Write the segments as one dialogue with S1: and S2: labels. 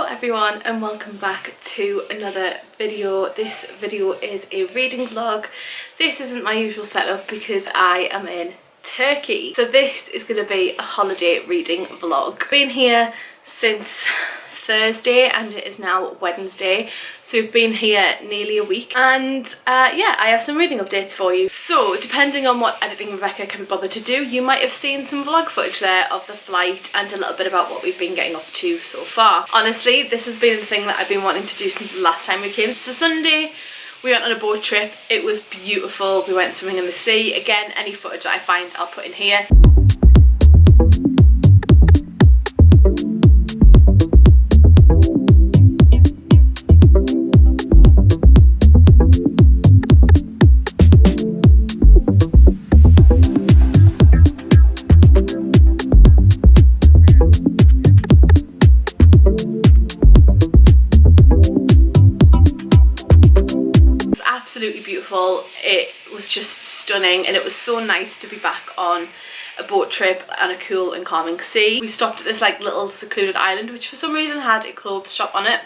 S1: Everyone, and welcome back to another video. This video is a reading vlog. This isn't my usual setup because I am in Turkey, so this is going to be a holiday reading vlog. Been here since Thursday and it is now Wednesday, so we've been here nearly a week, and yeah, I have some reading updates for you. So depending on what editing Rebecca can be bothered to do, you might have seen some vlog footage there of the flight and a little bit about what we've been getting up to so far. Honestly, this has been the thing that I've been wanting to do since the last time we came. So Sunday we went on a boat trip. It was beautiful. We went swimming in the sea. Again, any footage that I find I'll put in here. Absolutely beautiful. It was just stunning, and it was so nice to be back on a boat trip on a cool and calming sea. We stopped at this like little secluded island which for some reason had a clothes shop on it.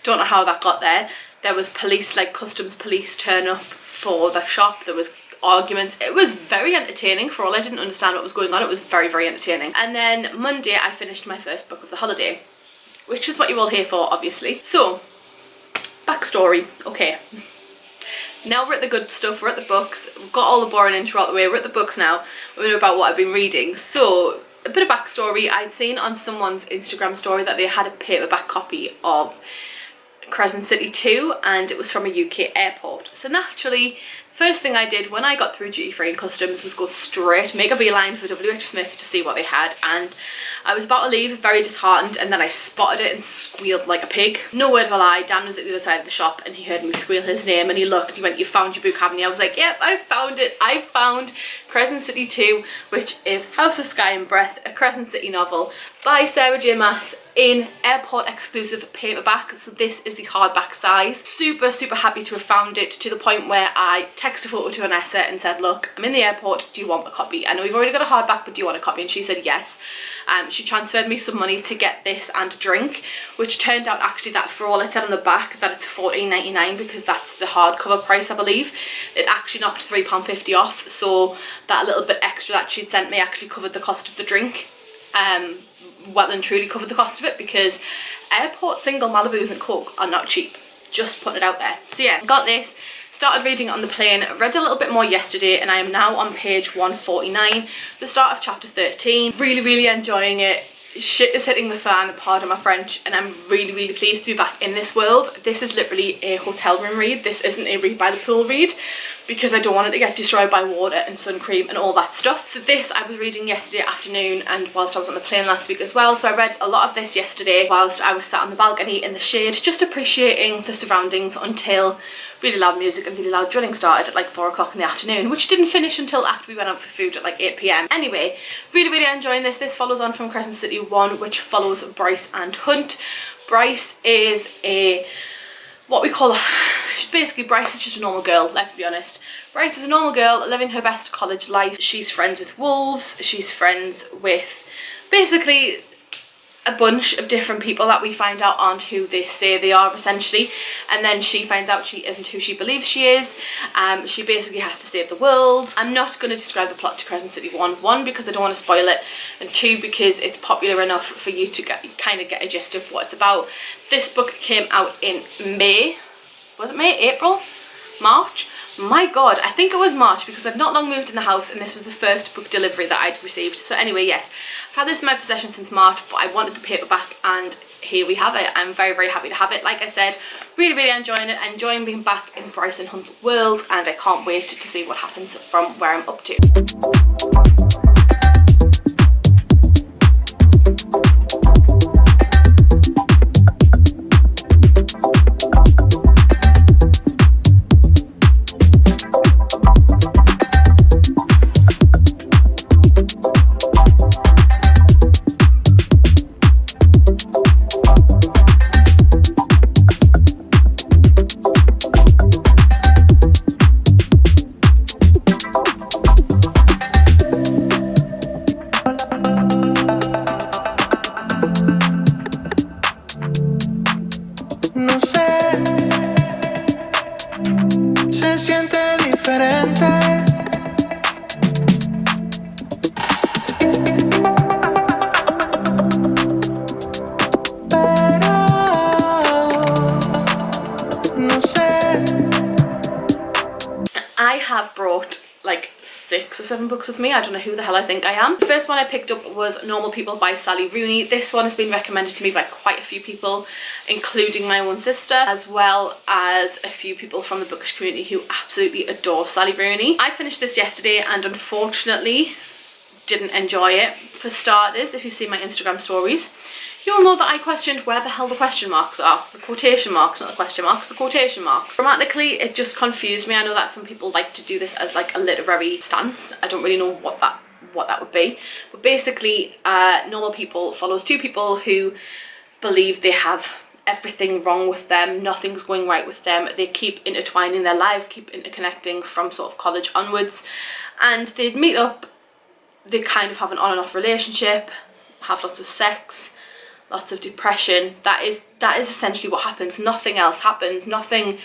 S1: Don't know how that got there. There was police, like customs police, turn up for the shop. There was arguments. It was very entertaining. For all I didn't understand what was going on, it was very, very entertaining. And then Monday I finished my first book of the holiday, which is what you're all here for, obviously. So backstory. Okay, now we're at the good stuff, we're at the books. We've got all the boring intro out the way, we're at the books now. We're know about what I've been reading. So a bit of backstory. I'd seen on someone's Instagram story that they had a paperback copy of Crescent City 2, and it was from a UK airport. So naturally, first thing I did when I got through duty free and customs was go straight, make a beeline for WH Smith to see what they had, and I was about to leave very disheartened, and then I spotted it and squealed like a pig. No word of a lie, Dan was at the other side of the shop and he heard me squeal his name, and he looked, he went, "You found your book, haven't you?" I was like, "Yep, I found it. I found Crescent City 2, which is House of Sky and Breath, a Crescent City novel by Sarah J Maas in airport exclusive paperback." So this is the hardback size. Super, super happy to have found it, to the point where I texted a photo to Vanessa and said, "Look, I'm in the airport, do you want a copy? I know you've already got a hardback, but do you want a copy?" And she said yes. She transferred me some money to get this and a drink, which turned out actually that for all it said on the back that it's $14.99, because that's the hardcover price, I believe, it actually knocked £3.50 off. So that little bit extra that she'd sent me actually covered the cost of the drink. Well and truly covered the cost of it, because airport single Malibus and Coke are not cheap. Just putting it out there. So yeah, got this, started reading it on the plane, read a little bit more yesterday, and I am now on page 149, the start of chapter 13. Really, really enjoying it. Shit is hitting the fan, pardon my French, and I'm really, really pleased to be back in this world. This is literally a hotel room read. This isn't a read by the pool read, because I don't want it to get destroyed by water and sun cream and all that stuff. So this I was reading yesterday afternoon and whilst I was on the plane last week as well. So I read a lot of this yesterday whilst I was sat on the balcony in the shade, just appreciating the surroundings, until really loud music and really loud drilling started at like 4 o'clock in the afternoon, which didn't finish until after we went out for food at like 8 PM. Anyway, really, really enjoying this. This follows on from Crescent City 1, which follows Bryce and Hunt. Bryce is what we call basically Bryce is just a normal girl, let's be honest. Bryce is a normal girl living her best college life. She's friends with wolves, she's friends with basically a bunch of different people that we find out aren't who they say they are, essentially, and then she finds out she isn't who she believes she is. She basically has to save the world. I'm not going to describe the plot to Crescent City 1 because I don't want to spoil it, and 2 because it's popular enough for you to kind of get a gist of what it's about. This book came out in May, was it May? April? March? my god, I think it was March, because I've not long moved in the house and this was the first book delivery that I'd received. So anyway, yes, I've had this in my possession since March, but I wanted the paperback and here we have it. I'm very, very happy to have it. Like I said, really, really enjoying it, enjoying being back in Bryson Hunt's world, and I can't wait to see what happens from where I'm up to. I have brought like 6 or 7 books with me. I don't know who the hell I think I am. The first one I picked up was Normal People by Sally Rooney. This one has been recommended to me by quite a few people, including my own sister, as well as a few people from the bookish community who absolutely adore Sally Rooney. I finished this yesterday and unfortunately didn't enjoy it. For starters, if you've seen my Instagram stories, you'll know that I questioned where the hell the question marks are. The quotation marks, not the question marks, the quotation marks. Grammatically, it just confused me. I know that some people like to do this as like a literary stance. I don't really know what that would be. But basically, Normal People follows 2 people who believe they have everything wrong with them, nothing's going right with them. They keep intertwining their lives, keep interconnecting from sort of college onwards. And they'd meet up, they kind of have an on and off relationship, have lots of sex, lots of depression. That is essentially what happens. Nothing else happens. Nothing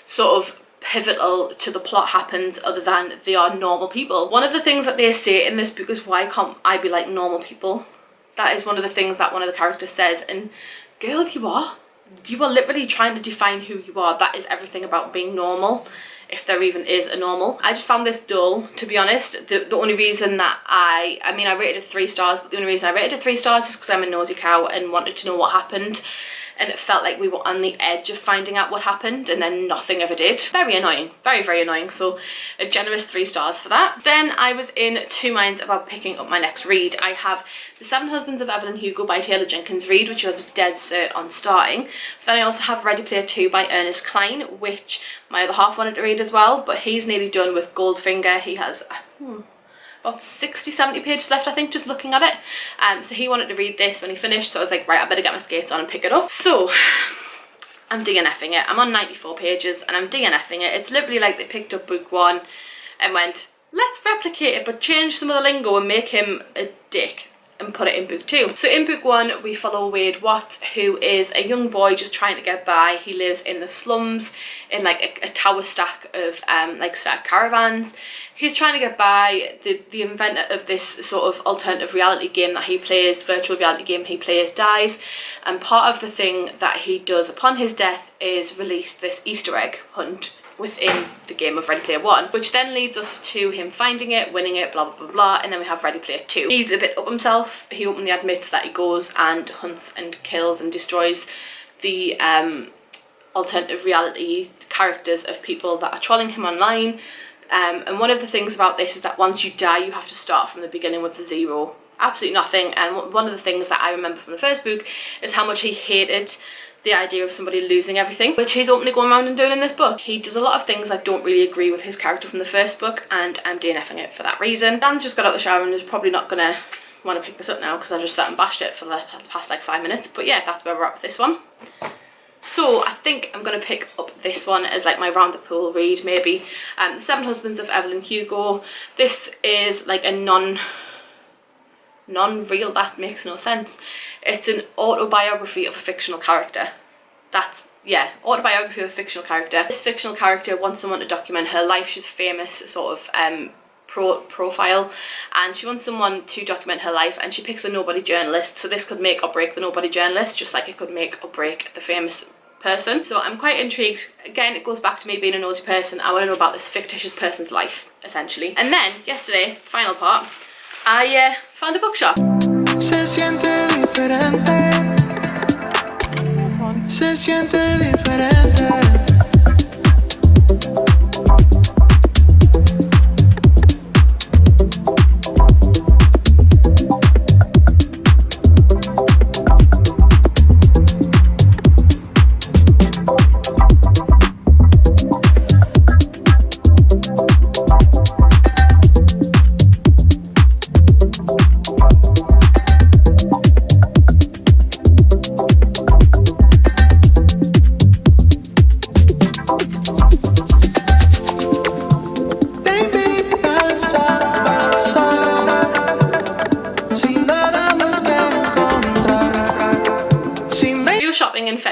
S1: sort of pivotal to the plot happens other than they are normal people. One of the things that they say in this book is, why can't I be like normal people? That is one of the things that one of the characters says, and girl, you are literally trying to define who you are. That is everything about being normal, if there even is a normal. I just found this dull, to be honest. The only reason that I rated it 3 stars, but the only reason I rated it 3 stars is because I'm a nosy cow and wanted to know what happened. And it felt like we were on the edge of finding out what happened and then nothing ever did. Very annoying, very, very annoying. So a generous 3 stars for that. Then I was in 2 minds about picking up my next read. I have The 7 Husbands of Evelyn Hugo by Taylor Jenkins Reid, which I was dead cert on starting. But then I also have Ready Player 2 by Ernest Cline, which my other half wanted to read as well, but he's nearly done with Goldfinger. He has about 60-70 pages left, I think, just looking at it. So he wanted to read this when he finished, so I was like, right, I better get my skates on and pick it up. So I'm DNFing it. I'm on 94 pages and I'm DNFing it. It's literally like they picked up book 1 and went, let's replicate it but change some of the lingo and make him a dick, and put it in book 2. So in book 1 we follow Wade Watt, who is a young boy just trying to get by. He lives in the slums in like a tower stack of like stacked caravans. He's trying to get by. The inventor of this sort of alternative reality game that he plays, virtual reality game he plays, dies, and part of the thing that he does upon his death is release this Easter egg hunt within the game of Ready Player 1, which then leads us to him finding it, winning it, blah, blah, blah, blah, and then we have Ready Player 2. He's a bit up himself. He openly admits that he goes and hunts and kills and destroys the alternative reality characters of people that are trolling him online. And one of the things about this is that once you die, you have to start from the beginning with the 0. Absolutely nothing. And one of the things that I remember from the first book is how much he hated the idea of somebody losing everything, which he's openly going around and doing in this book. He does a lot of things I don't really agree with his character from the first book, and I'm DNFing it for that reason. Dan's just got out of the shower and is probably not gonna want to pick this up now because I've just sat and bashed it for the past like 5 minutes. But yeah, that's where we're at with this one. So I think I'm going to pick up this one as like my round the pool read, maybe. The 7 Husbands of Evelyn Hugo. This is like a non-real, that makes no sense. It's an autobiography of a fictional character. Autobiography of a fictional character. This fictional character wants someone to document her life. She's a famous sort of profile, and she wants someone to document her life, and she picks a nobody journalist. So this could make or break the nobody journalist, just like it could make or break the famous person. So I'm quite intrigued. Again, it goes back to me being a nosy person. I want to know about this fictitious person's life, essentially. And then yesterday, final part, I found a bookshop. Se siente diferente. Se siente diferente.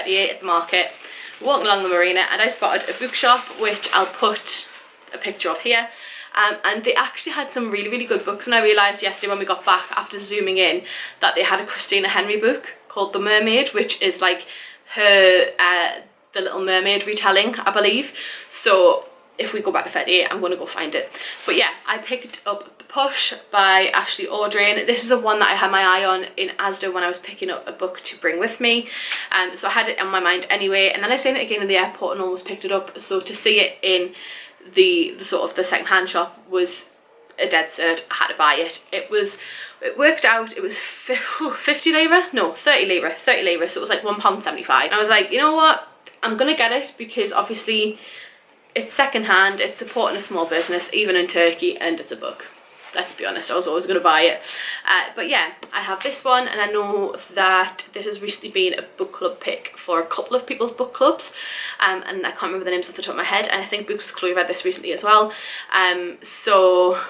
S1: At the market, walking along the marina, and I spotted a bookshop which I'll put a picture of here, and they actually had some really good books, and I realised yesterday when we got back after zooming in that they had a Christina Henry book called The Mermaid, which is like her The Little Mermaid retelling, I believe. So if we go back to 38, I'm going to go find it. But yeah, I picked up Push by Ashley Audrain. This is a one that I had my eye on in Asda when I was picking up a book to bring with me, so I had it on my mind anyway, and then I seen it again in the airport and almost picked it up. So to see it in the sort of the second-hand shop was a dead cert. I had to buy it. It worked out, it was 50 lira? No, 30 lira, so it was like £1.75. And I was like, you know what, I'm gonna get it because obviously it's second-hand, it's supporting a small business, even in Turkey, and it's a book. Let's be honest, I was always going to buy it. But yeah, I have this one, and I know that this has recently been a book club pick for a couple of people's book clubs, and I can't remember the names off the top of my head, and I think Books with Chloe read this recently as well. So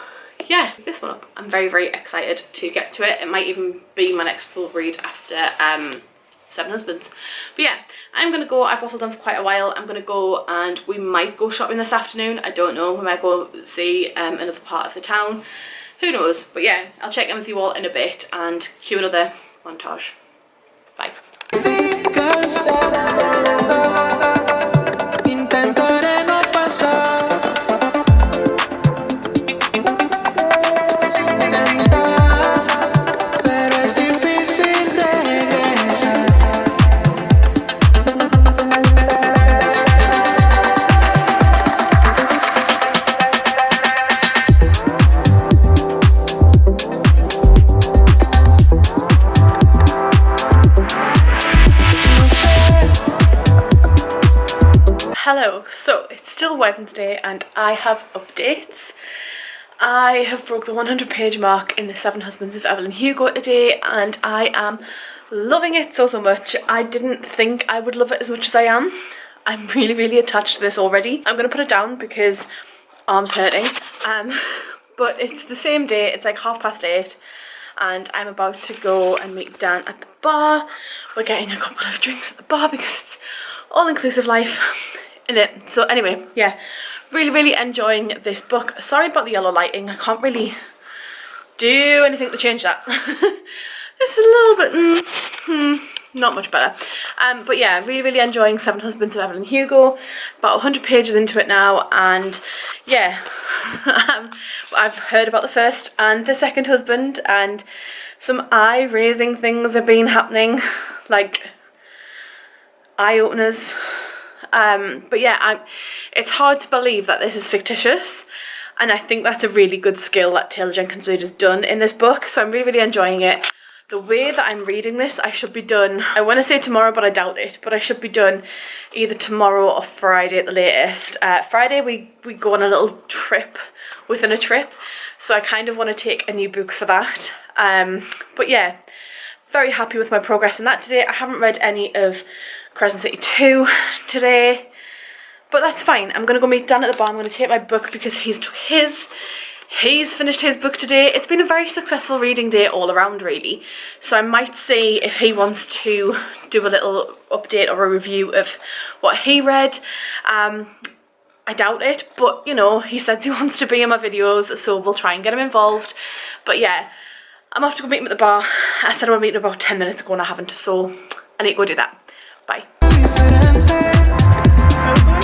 S1: yeah, this one up. I'm very excited to get to it. It might even be my next full read after Seven Husbands. But yeah, I'm gonna go. I've waffled on for quite a while. I'm gonna go, and we might go shopping this afternoon. I don't know. We might go see another part of the town. Who knows? But yeah, I'll check in with you all in a bit and cue another montage. Bye. Hello, so it's still Wednesday and I have updates. I have broke the 100-page mark in the Seven Husbands of Evelyn Hugo today, and I am loving it so much. I didn't think I would love it as much as I am. I'm really attached to this already. I'm gonna put it down because arm's hurting. But it's the same day, it's like 8:30, and I'm about to go and meet Dan at the bar. We're getting a couple of drinks at the bar because it's all-inclusive life in it. So anyway, yeah, really enjoying this book. Sorry about the yellow lighting. I can't really do anything to change that. It's a little bit not much better. But yeah, really enjoying Seven Husbands of Evelyn Hugo. About 100 pages into it now, and yeah, I've heard about the first and the second husband, and some eye-raising things have been happening, like eye-openers. But yeah, it's hard to believe that this is fictitious, and I think that's a really good skill that Taylor Jenkins Reid has done in this book, so I'm really enjoying it. The way that I'm reading this, I should be done, I want to say tomorrow, but I doubt it, but I should be done either tomorrow or Friday at the latest. Friday we go on a little trip within a trip, so I kind of want to take a new book for that. But yeah, very happy with my progress in that today. I haven't read any of Crescent City 2 today, but that's fine. I'm going to go meet Dan at the bar. I'm going to take my book because he's finished his book today. It's been a very successful reading day all around, really. So I might see if he wants to do a little update or a review of what he read. I doubt it, but you know, he says he wants to be in my videos, so we'll try and get him involved. But yeah, I'm off to go meet him at the bar. I said I would meet him about 10 minutes ago and I haven't, so I need to go do that. Bye. Probably.